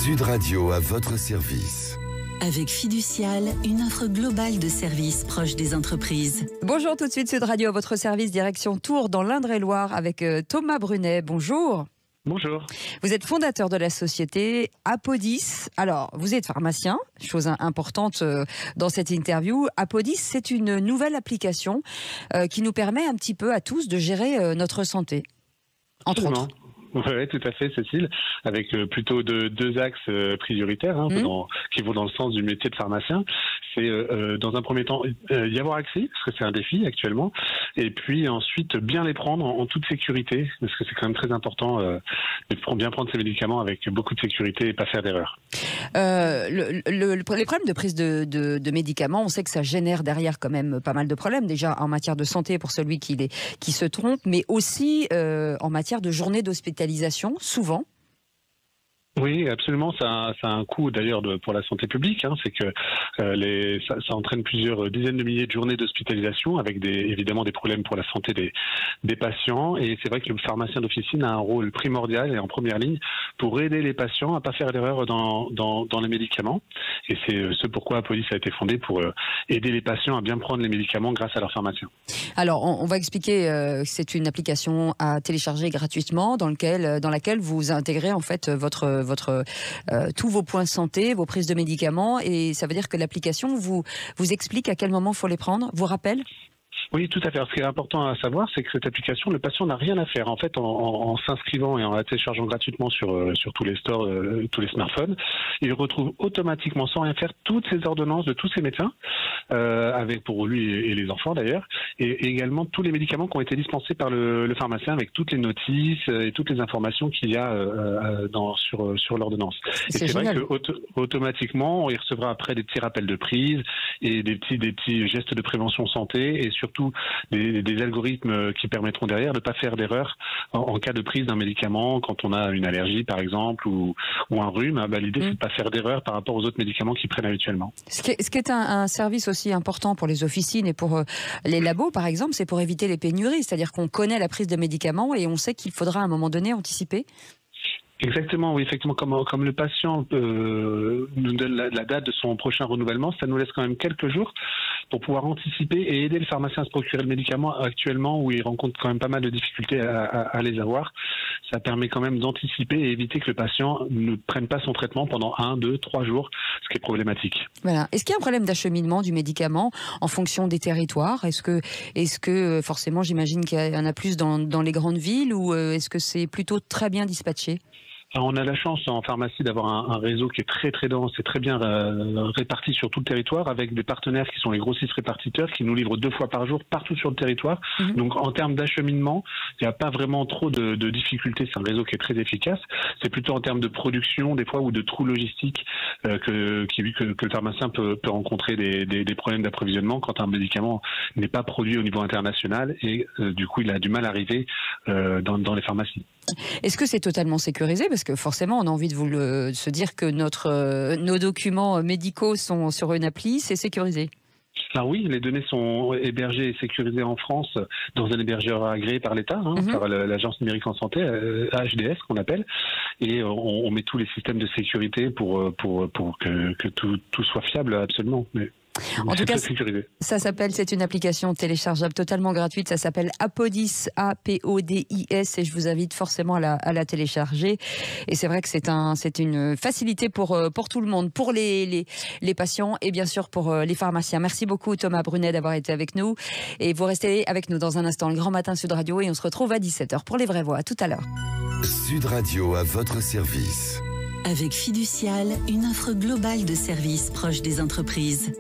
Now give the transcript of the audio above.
Sud Radio à votre service. Avec Fiducial, une offre globale de services proches des entreprises. Bonjour, tout de suite Sud Radio à votre service, direction Tours dans l'Indre-et-Loire avec Thomas Brunet. Bonjour. Bonjour. Vous êtes fondateur de la société Apodis. Alors, vous êtes pharmacien, chose importante dans cette interview. Apodis, c'est une nouvelle application qui nous permet un petit peu à tous de gérer notre santé, entre autres. Oui, tout à fait, Cécile, avec plutôt deux axes prioritaires qui vont dans le sens du métier de pharmacien. C'est dans un premier temps y avoir accès, parce que c'est un défi actuellement, et puis ensuite bien les prendre en toute sécurité, parce que c'est quand même très important de bien prendre ces médicaments avec beaucoup de sécurité et pas faire d'erreur. Les problèmes de prise de médicaments, on sait que ça génère derrière quand même pas mal de problèmes, déjà en matière de santé pour celui qui se trompe, mais aussi en matière de journée d'hospitalisation, souvent. Oui, absolument. Ça a un coût d'ailleurs pour la santé publique. C'est que ça entraîne plusieurs dizaines de milliers de journées d'hospitalisation avec évidemment des problèmes pour la santé des patients. Et c'est vrai que le pharmacien d'officine a un rôle primordial et en première ligne pour aider les patients à pas faire d'erreur dans les médicaments. Et c'est ce pourquoi Apodis a été fondé, pour aider les patients à bien prendre les médicaments grâce à leur pharmacien. Alors, on va expliquer que c'est une application à télécharger gratuitement dans laquelle vous intégrez en fait tous vos points de santé, vos prises de médicaments, et ça veut dire que l'application vous explique à quel moment il faut les prendre, vous rappelle ? Oui, tout à fait. Ce qui est important à savoir, c'est que cette application, le patient n'a rien à faire. En fait, en s'inscrivant et en la téléchargeant gratuitement sur tous les stores, tous les smartphones, il retrouve automatiquement, sans rien faire, toutes ces ordonnances de tous ses médecins, avec pour lui et les enfants d'ailleurs, et également tous les médicaments qui ont été dispensés par le pharmacien, avec toutes les notices et toutes les informations qu'il y a sur l'ordonnance. Et c'est vrai que automatiquement, il recevra après des petits rappels de prise et des petits gestes de prévention santé, et surtout des algorithmes qui permettront derrière de ne pas faire d'erreur en cas de prise d'un médicament, quand on a une allergie par exemple ou un rhume. L'idée c'est de ne pas faire d'erreur par rapport aux autres médicaments qu'ils prennent habituellement. Ce qui est un service aussi important pour les officines et pour les labos par exemple, c'est pour éviter les pénuries, c'est-à-dire qu'on connaît la prise de médicaments et on sait qu'il faudra à un moment donné anticiper. Exactement, oui, effectivement, comme le patient nous donne la date de son prochain renouvellement, ça nous laisse quand même quelques jours pour pouvoir anticiper et aider le pharmacien à se procurer le médicament actuellement, où il rencontre quand même pas mal de difficultés à les avoir. Ça permet quand même d'anticiper et éviter que le patient ne prenne pas son traitement pendant 1, 2, 3 jours, ce qui est problématique. Voilà. Est-ce qu'il y a un problème d'acheminement du médicament en fonction des territoires ? Est-ce que forcément, j'imagine qu'il y en a plus dans les grandes villes, ou est-ce que c'est plutôt très bien dispatché ? Alors, on a la chance en pharmacie d'avoir un réseau qui est très très dense et très bien réparti sur tout le territoire, avec des partenaires qui sont les grossistes répartiteurs qui nous livrent 2 fois par jour partout sur le territoire. Donc en termes d'acheminement, il n'y a pas vraiment trop de difficultés. C'est un réseau qui est très efficace. C'est plutôt en termes de production des fois, ou de trous logistiques que le pharmacien peut rencontrer des problèmes d'approvisionnement quand un médicament n'est pas produit au niveau international, et du coup il a du mal à arriver dans les pharmacies. Est-ce que c'est totalement sécurisé ? Parce que forcément, on a envie de se dire que nos documents médicaux sont sur une appli, c'est sécurisé. Alors oui, les données sont hébergées et sécurisées en France dans un hébergeur agréé par l'État, par l'Agence numérique en santé, HDS qu'on appelle, et on met tous les systèmes de sécurité pour que tout soit fiable absolument. Mais en tout cas, c'est une application téléchargeable totalement gratuite, ça s'appelle Apodis, Apodis, et je vous invite forcément à la télécharger. Et c'est vrai que c'est une facilité pour tout le monde, pour les patients et bien sûr pour les pharmaciens. Merci beaucoup Thomas Brunet d'avoir été avec nous, et vous restez avec nous dans un instant, le Grand Matin Sud Radio, et on se retrouve à 17h pour les vraies voix. À tout à l'heure. Sud Radio à votre service. Avec Fiducial, une offre globale de services proches des entreprises.